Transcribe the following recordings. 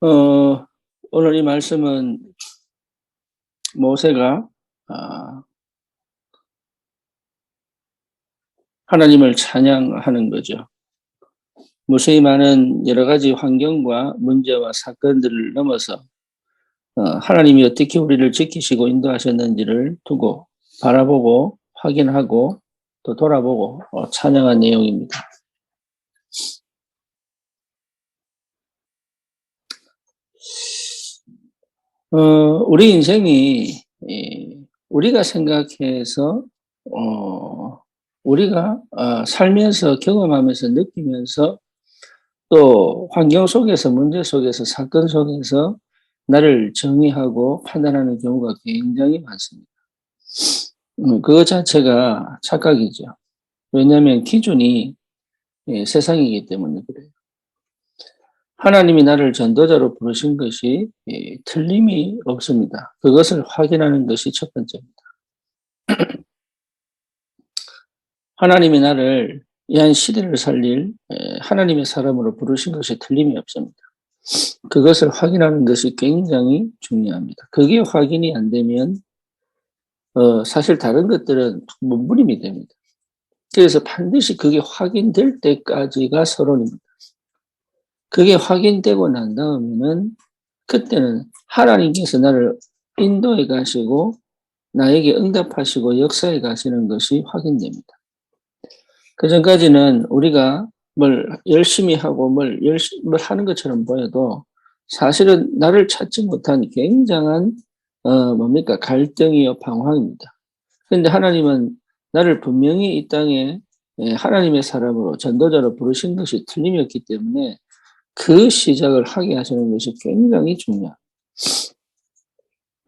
어, 오늘 이 말씀은 모세가 아, 하나님을 찬양하는 거죠. 모세의 많은 여러 가지 환경과 문제와 사건들을 넘어서 하나님이 어떻게 우리를 지키시고 인도하셨는지를 두고 바라보고 확인하고 또 돌아보고 찬양한 내용입니다. 우리 인생이 우리가 생각해서 우리가 살면서 경험하면서 느끼면서 또 환경 속에서 문제 속에서 사건 속에서 나를 정의하고 판단하는 경우가 굉장히 많습니다. 그것 자체가 착각이죠. 왜냐하면 기준이 세상이기 때문에 그래요. 하나님이 나를 전도자로 부르신 것이 틀림이 없습니다. 그것을 확인하는 것이 첫 번째입니다. 하나님이 나를 이 한 시대를 살릴 하나님의 사람으로 부르신 것이 틀림이 없습니다. 그것을 확인하는 것이 굉장히 중요합니다. 그게 확인이 안 되면 사실 다른 것들은 몸부림이 됩니다. 그래서 반드시 그게 확인될 때까지가 서론입니다. 그게 확인되고 난 다음에는 그때는 하나님께서 나를 인도해 가시고 나에게 응답하시고 역사해 가시는 것이 확인됩니다. 그 전까지는 우리가 뭘 열심히 하고 뭘 하는 것처럼 보여도 사실은 나를 찾지 못한 굉장한 갈등이요 방황입니다. 그런데 하나님은 나를 분명히 이 땅에 하나님의 사람으로 전도자로 부르신 것이 틀림이 없기 때문에 그 시작을 하게 하시는 것이 굉장히 중요합니다.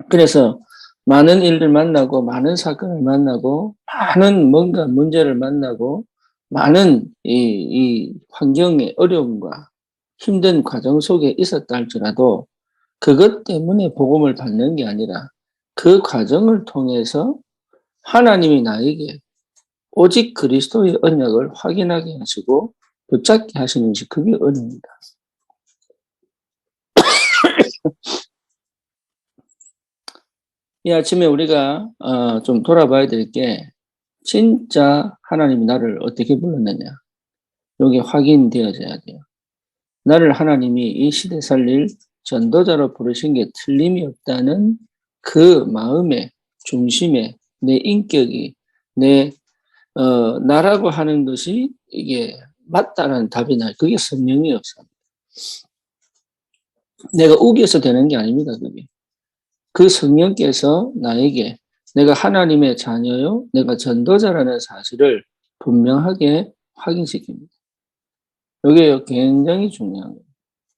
그래서 많은 일을 만나고 많은 사건을 만나고 많은 뭔가 문제를 만나고 많은 이 환경의 어려움과 힘든 과정 속에 있었다 할지라도 그것 때문에 복음을 받는 게 아니라 그 과정을 통해서 하나님이 나에게 오직 그리스도의 언약을 확인하게 하시고 붙잡게 하시는 것이 그게 은혜입니다. 이 아침에 우리가 좀 돌아봐야 될 게 진짜 하나님이 나를 어떻게 불렀느냐. 이게 확인되어져야 돼요. 나를 하나님이 이 시대 살릴 전도자로 부르신 게 틀림이 없다는 그 마음의 중심에 내 인격이 내 나라고 하는 것이 이게 맞다는 답이 나요. 그게 성령이 없어요. 내가 우겨서 되는 게 아닙니다. 그게. 그 성령께서 나에게 내가 하나님의 자녀요, 내가 전도자라는 사실을 분명하게 확인시킵니다. 이게 굉장히 중요한 거예요.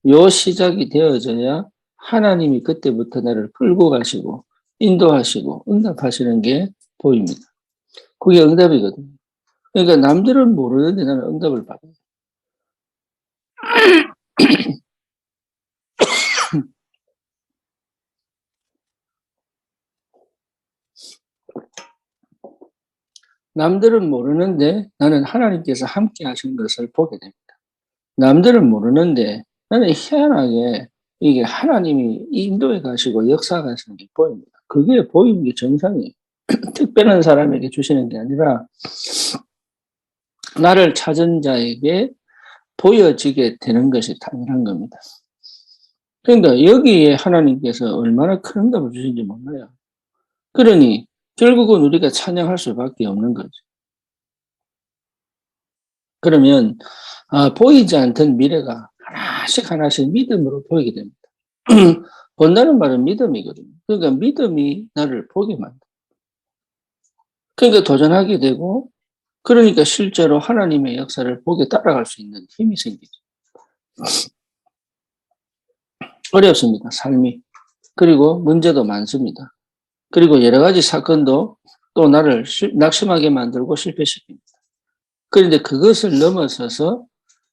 요 시작이 되어져야 하나님이 그때부터 나를 끌고 가시고 인도하시고 응답하시는 게 보입니다. 그게 응답이거든요. 그러니까 남들은 모르는데 나는 응답을 받아요. 남들은 모르는데 나는 하나님께서 함께 하신 것을 보게 됩니다. 남들은 모르는데 나는 희한하게 이게 하나님이 인도에 가시고 역사하시는 게 보입니다. 그게 보이는 게 정상이에요. 특별한 사람에게 주시는 게 아니라 나를 찾은 자에게 보여지게 되는 것이 당연한 겁니다. 그러니까 여기에 하나님께서 얼마나 큰 응답을 주신지 몰라요. 그러니 결국은 우리가 찬양할 수밖에 없는 거죠. 그러면 보이지 않던 미래가 하나씩 하나씩 믿음으로 보이게 됩니다. 본다는 말은 믿음이거든요. 그러니까 믿음이 나를 보게 만들어요. 그러니까 도전하게 되고 그러니까 실제로 하나님의 역사를 보게 따라갈 수 있는 힘이 생기죠. 어렵습니다. 삶이. 그리고 문제도 많습니다. 그리고 여러 가지 사건도 또 나를 낙심하게 만들고 실패시킵니다. 그런데 그것을 넘어서서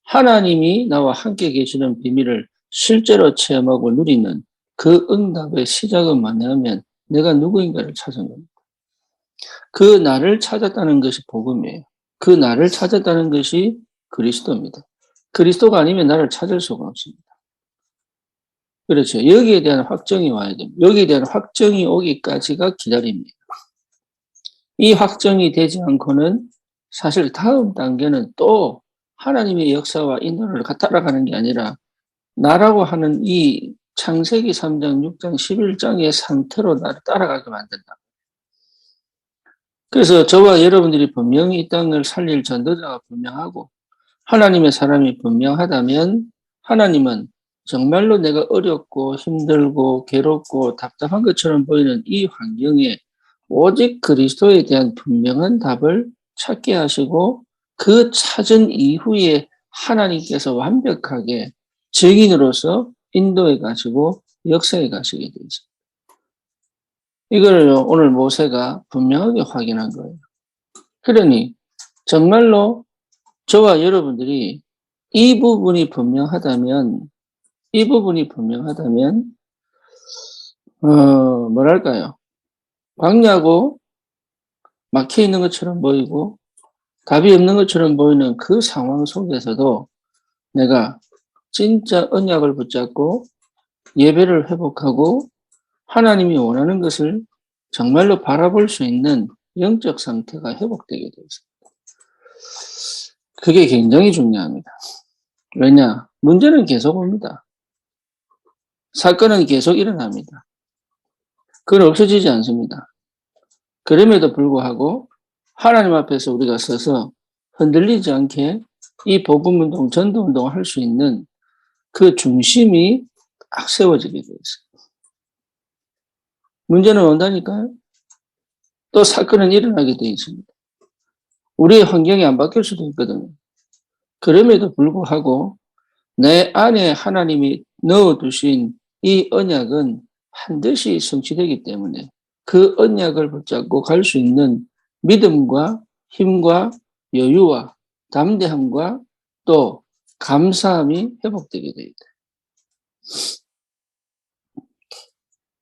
하나님이 나와 함께 계시는 비밀을 실제로 체험하고 누리는 그 응답의 시작은 뭐냐면 내가 누구인가를 찾은 겁니다. 그 나를 찾았다는 것이 복음이에요. 그 나를 찾았다는 것이 그리스도입니다. 그리스도가 아니면 나를 찾을 수가 없습니다. 그렇죠. 여기에 대한 확정이 와야 됩니다. 여기에 대한 확정이 오기까지가 기다립니다. 이 확정이 되지 않고는 사실 다음 단계는 또 하나님의 역사와 인도를 따라가는 게 아니라 나라고 하는 이 창세기 3장, 6장, 11장의 상태로 나를 따라가게 만든다. 그래서 저와 여러분들이 분명히 이 땅을 살릴 전도자가 분명하고 하나님의 사람이 분명하다면 하나님은 정말로 내가 어렵고 힘들고 괴롭고 답답한 것처럼 보이는 이 환경에 오직 그리스도에 대한 분명한 답을 찾게 하시고 그 찾은 이후에 하나님께서 완벽하게 증인으로서 인도해 가시고 역사해 가시게 되죠. 이걸 오늘 모세가 분명하게 확인한 거예요. 그러니 정말로 저와 여러분들이 이 부분이 분명하다면 뭐랄까요? 광야고 막혀 있는 것처럼 보이고 답이 없는 것처럼 보이는 그 상황 속에서도 내가 진짜 언약을 붙잡고 예배를 회복하고 하나님이 원하는 것을 정말로 바라볼 수 있는 영적 상태가 회복되게 되어 있습니다. 그게 굉장히 중요합니다. 왜냐? 문제는 계속 옵니다. 사건은 계속 일어납니다. 그건 없어지지 않습니다. 그럼에도 불구하고 하나님 앞에서 우리가 서서 흔들리지 않게 이 복음운동, 전도운동을 할 수 있는 그 중심이 딱 세워지게 되어 있어요. 문제는 온다니까요. 또 사건은 일어나게 되어 있습니다. 우리의 환경이 안 바뀔 수도 있거든요. 그럼에도 불구하고 내 안에 하나님이 넣어두신 이 언약은 반드시 성취되기 때문에 그 언약을 붙잡고 갈 수 있는 믿음과 힘과 여유와 담대함과 또 감사함이 회복되게 됩니다.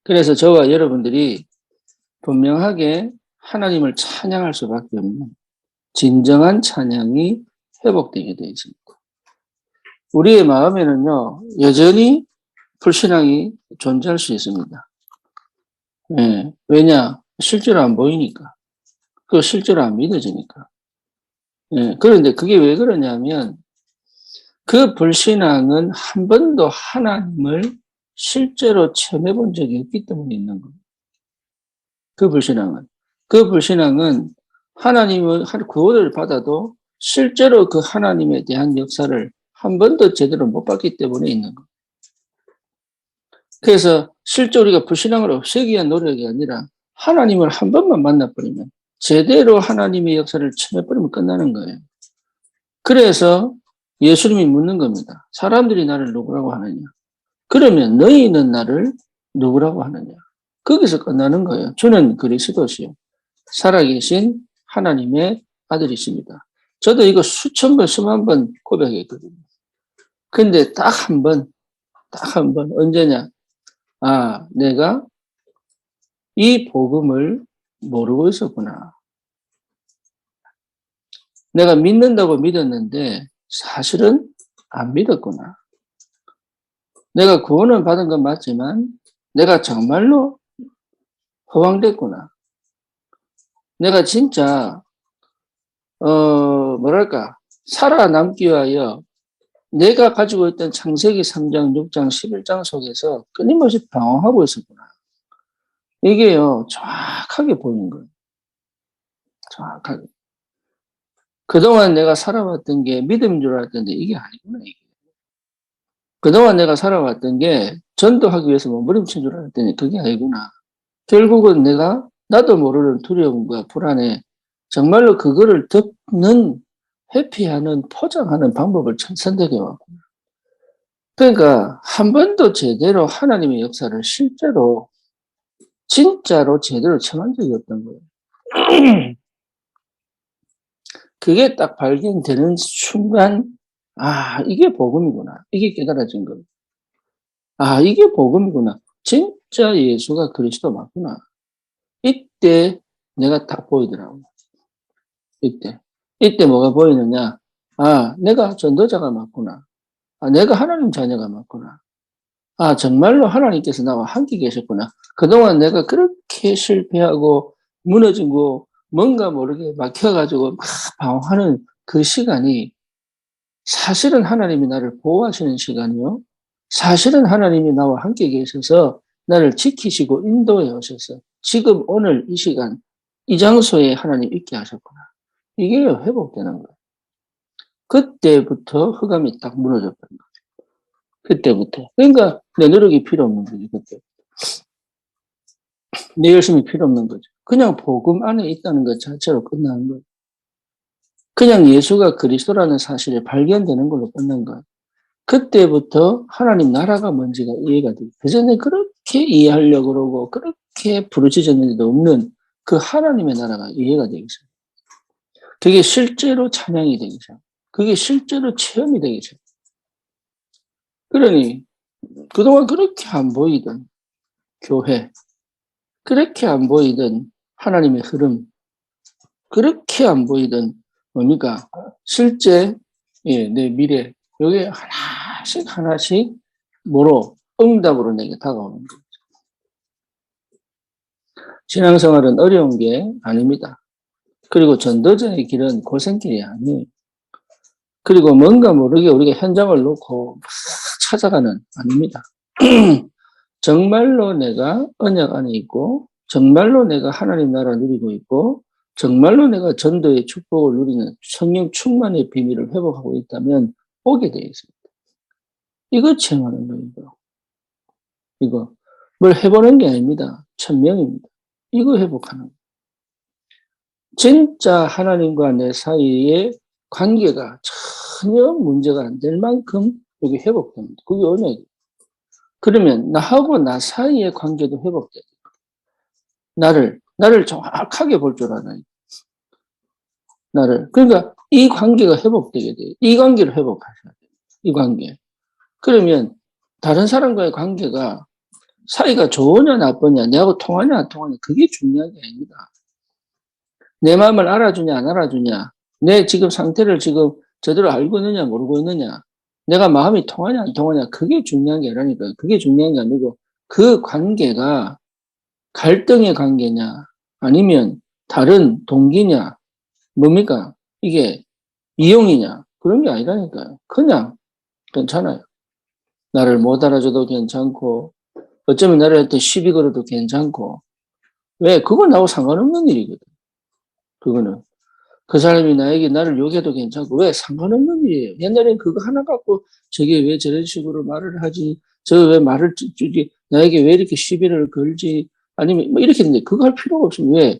그래서 저와 여러분들이 분명하게 하나님을 찬양할 수밖에 없는 진정한 찬양이 회복되게 되어 있습니다. 우리의 마음에는요, 여전히 불신앙이 존재할 수 있습니다. 예, 왜냐? 실제로 안 보이니까. 그 실제로 안 믿어지니까. 예, 그런데 그게 왜 그러냐면 그 불신앙은 한 번도 하나님을 실제로 체험해 본 적이 없기 때문에 있는 겁니다. 그 불신앙은 하나님의 구원을 받아도 실제로 그 하나님에 대한 역사를 한 번도 제대로 못 봤기 때문에 있는 겁니다. 그래서 실제 우리가 불신앙을 없애기 위한 노력이 아니라 하나님을 한 번만 만나버리면 제대로 하나님의 역사를 체험해버리면 끝나는 거예요. 그래서 예수님이 묻는 겁니다. 사람들이 나를 누구라고 하느냐? 그러면 너희는 나를 누구라고 하느냐? 거기서 끝나는 거예요. 저는 그리스도시요 살아계신 하나님의 아들이십니다. 저도 이거 수천 번, 수만 번 고백했거든요. 근데 딱 한 번, 언제냐? 아, 내가 이 복음을 모르고 있었구나. 내가 믿는다고 믿었는데 사실은 안 믿었구나. 내가 구원을 받은 건 맞지만 내가 정말로 허황됐구나. 내가 진짜 살아남기 위하여 내가 가지고 있던 창세기 3장, 6장, 11장 속에서 끊임없이 방황하고 있었구나. 이게요, 정확하게 보이는 거예요. 정확하게. 그동안 내가 살아왔던 게 믿음인 줄 알았는데 이게 아니구나, 이게. 그동안 내가 살아왔던 게 전도하기 위해서 몸부림친 줄 알았더니 그게 아니구나. 결국은 내가 나도 모르는 두려움과 불안에 정말로 그거를 덮는, 회피하는, 포장하는 방법을 선택해 왔구나. 그러니까 한 번도 제대로 하나님의 역사를 실제로 진짜로 제대로 체험한 적이 없던 거예요. 그게 딱 발견되는 순간, 아, 이게 복음이구나. 이게 깨달아진 거예요. 아, 이게 복음이구나. 진짜 예수가 그리스도 맞구나. 이때 내가 딱 보이더라고요. 이때 뭐가 보이느냐? 아, 내가 전도자가 맞구나. 아, 내가 하나님 자녀가 맞구나. 아, 정말로 하나님께서 나와 함께 계셨구나. 그동안 내가 그렇게 실패하고 무너지고 뭔가 모르게 막혀가지고 막 방황하는 그 시간이 사실은 하나님이 나를 보호하시는 시간이요. 사실은 하나님이 나와 함께 계셔서 나를 지키시고 인도해 오셔서 지금 오늘 이 시간 이 장소에 하나님 있게 하셨구나. 이게 회복되는 거예요. 그때부터 흑암이 딱 무너졌던 거예요. 그때부터. 그러니까 내 노력이 필요 없는 거죠. 그때. 내 열심이 필요 없는 거죠. 그냥 복음 안에 있다는 것 자체로 끝나는 거예요. 그냥 예수가 그리스도라는 사실이 발견되는 걸로 끝난 거예요. 그때부터 하나님 나라가 뭔지가 이해가 돼요. 그전에 그렇게 이해하려고 그러고 그렇게 부르짖었는데도 없는 그 하나님의 나라가 이해가 되기 시작해요. 그게 실제로 찬양이 되기 시작해요. 그게 실제로 체험이 되기 시작해요. 그러니 그동안 그렇게 안 보이던 교회, 그렇게 안 보이던 하나님의 흐름, 그렇게 안 보이던 뭡니까? 실제 내 미래, 여기 하나씩 하나씩 뭐로 응답으로 내게 다가오는 거예요. 신앙생활은 어려운 게 아닙니다. 그리고 전도자의 길은 고생길이 아니에요. 그리고 뭔가 모르게 우리가 현장을 놓고 막 찾아가는 아닙니다. 정말로 내가 언약 안에 있고 정말로 내가 하나님 나라 누리고 있고 정말로 내가 전도의 축복을 누리는 성령 충만의 비밀을 회복하고 있다면 오게 되어 있습니다. 이거 체험하는 거예요. 이거 뭘 해보는 게 아닙니다. 천명입니다. 이거 회복하는 거예요. 진짜 하나님과 내 사이의 관계가 전혀 문제가 안 될 만큼 여기 회복됩니다. 그게 언약이에요. 그러면 나하고 나 사이의 관계도 회복돼요. 나를 정확하게 볼 줄 알아요. 나를. 그러니까 이 관계가 회복되게 돼요. 이 관계를 회복하셔야 돼요. 이 관계. 그러면 다른 사람과의 관계가 사이가 좋으냐 나쁘냐, 내하고 통하냐 안 통하냐, 그게 중요한 게 아닙니다. 내 마음을 알아주냐 안 알아주냐, 내 지금 상태를 지금 제대로 알고 있느냐 모르고 있느냐, 내가 마음이 통하냐 안 통하냐, 그게 중요한 게 아니라니까요. 그게 중요한 게 아니고 그 관계가 갈등의 관계냐 아니면 다른 동기냐, 뭡니까? 이게 이용이냐, 그런 게 아니라니까요. 그냥 괜찮아요. 나를 못 알아줘도 괜찮고 어쩌면 나를 할 때 시비 걸어도 괜찮고. 왜? 그건 나하고 상관없는 일이거든. 그거는. 그 사람이 나를 욕해도 괜찮고. 왜? 상관없는 일이에요. 옛날엔 그거 하나 갖고 저게 왜 저런 식으로 말을 하지? 저 왜 말을 주지? 나에게 왜 이렇게 시비를 걸지? 아니면 뭐 이렇게 했는데 그거 할 필요가 없으면 왜?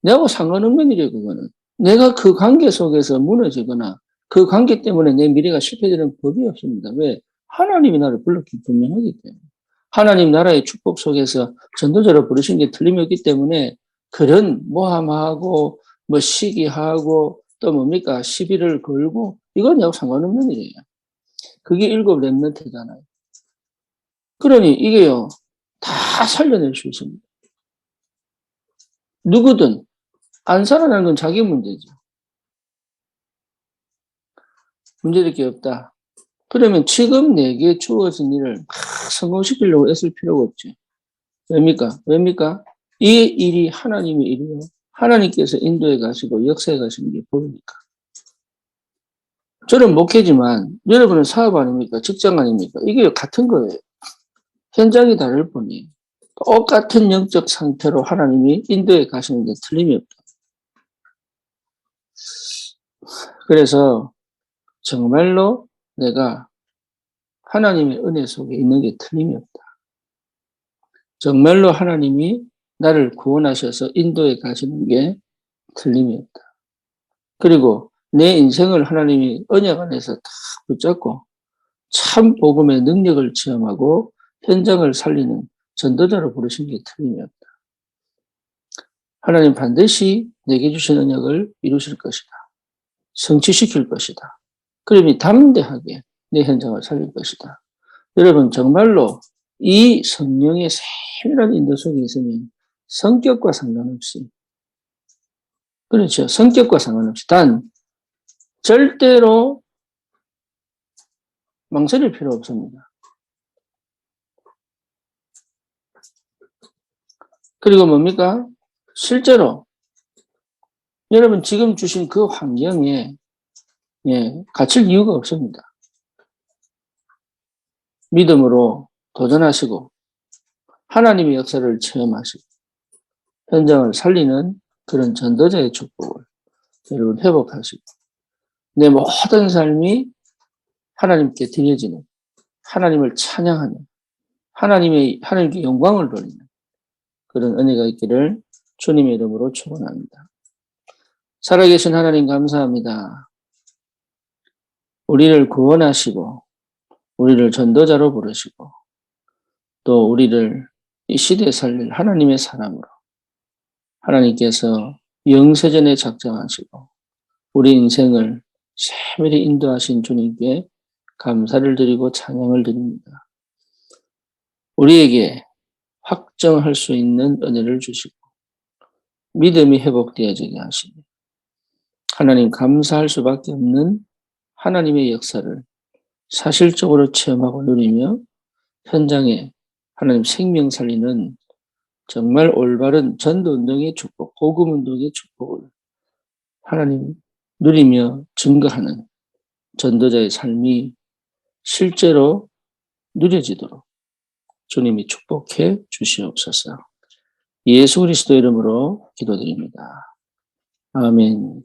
내하고 상관없는 일이에요. 그거는. 내가 그 관계 속에서 무너지거나 그 관계 때문에 내 미래가 실패되는 법이 없습니다. 왜? 하나님이 나를 불렀기 분명하기 때문에. 하나님 나라의 축복 속에서 전도자로 부르신 게 틀림이 없기 때문에 그런 모함하고 뭐 시기하고 또 뭡니까 시비를 걸고 이건 요 상관없는 일이에요. 그게 일곱 렘넌트잖아요. 그러니 이게요 다 살려낼 수 있습니다. 누구든 안 살아나는 건 자기 문제죠. 문제될 게 없다. 그러면 지금 내게 주어진 일을 막 성공시키려고 애쓸 필요가 없지. 왜입니까? 왜입니까? 이 일이 하나님의 일이요. 하나님께서 인도에 가시고 역사에 가시는 게 보이니까. 저는 목회지만 여러분은 사업 아닙니까? 직장 아닙니까? 이게 같은 거예요. 현장이 다를 뿐이 똑같은 영적 상태로 하나님이 인도에 가시는 데 틀림이 없다. 그래서 정말로 내가 하나님의 은혜 속에 있는 게 틀림이 없다. 정말로 하나님이 나를 구원하셔서 인도에 가시는 게 틀림이 없다. 그리고 내 인생을 하나님이 언약 안에서 다 붙잡고 참 복음의 능력을 체험하고 현장을 살리는 전도자로 부르신 게 틀림이 없다. 하나님 반드시 내게 주신 언약을 이루실 것이다. 성취시킬 것이다. 그러니 담대하게 내 현장을 살릴 것이다. 여러분 정말로 이 성령의 세밀한 인도 속에 있으면 성격과 상관없이 그렇죠. 성격과 상관없이 단 절대로 망설일 필요 없습니다. 그리고 뭡니까? 실제로 여러분 지금 주신 그 환경에 갇힐 이유가 없습니다. 믿음으로 도전하시고 하나님의 역사를 체험하시고 현장을 살리는 그런 전도자의 축복을 여러분 회복하시고 내 모든 삶이 하나님께 드려지는 하나님을 찬양하는 하나님께 영광을 돌리는 그런 은혜가 있기를 주님의 이름으로 축원합니다. 살아계신 하나님 감사합니다. 우리를 구원하시고 우리를 전도자로 부르시고 또 우리를 이 시대에 살릴 하나님의 사람으로 하나님께서 영세전에 작정하시고 우리 인생을 세밀히 인도하신 주님께 감사를 드리고 찬양을 드립니다. 우리에게 확정할 수 있는 은혜를 주시고 믿음이 회복되어지게 하시니 하나님 감사할 수밖에 없는 하나님의 역사를 사실적으로 체험하고 누리며 현장에 하나님 생명 살리는 정말 올바른 전도운동의 축복, 복음운동의 축복을 하나님 누리며 증거하는 전도자의 삶이 실제로 누려지도록 주님이 축복해 주시옵소서. 예수 그리스도 이름으로 기도드립니다. 아멘.